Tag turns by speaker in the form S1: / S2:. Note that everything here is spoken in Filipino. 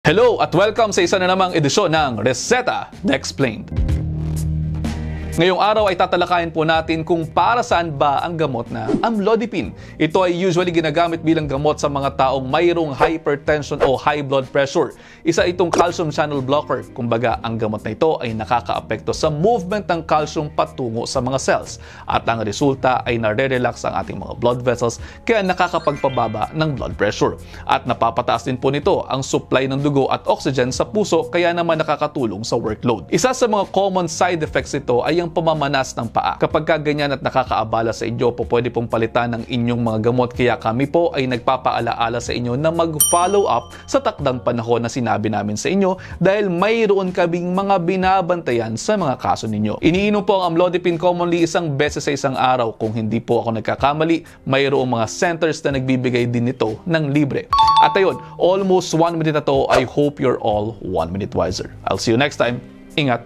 S1: Hello at welcome sa isa na namang edisyon ng Reseta na Explained. Ngayong araw ay tatalakayin po natin kung para saan ba ang gamot na amlodipine. Ito ay usually ginagamit bilang gamot sa mga taong mayroong hypertension o high blood pressure. Isa itong calcium channel blocker. Kumbaga, ang gamot na ito ay nakakaapekto sa movement ng calcium patungo sa mga cells. At ang resulta ay nare-relax ang ating mga blood vessels kaya nakakapagpababa ng blood pressure. At napapataas din po nito ang supply ng dugo at oxygen sa puso kaya naman nakakatulong sa workload. Isa sa mga common side effects ito ay ang pamamanas ng paa. Kapag ganyan at nakakaabala sa inyo po, pwede pong palitan ng inyong mga gamot kaya kami po ay nagpapaalaala sa inyo na mag-follow up sa takdang panahon na sinabi namin sa inyo dahil mayroon kaming mga binabantayan sa mga kaso ninyo. Iniinom po ang amlodipine commonly isang beses sa isang araw. Kung hindi po ako nagkakamali, mayroong mga centers na nagbibigay din nito ng libre. At ayun, almost 1 minute na to. I hope you're all 1 minute wiser. I'll see you next time. Ingat!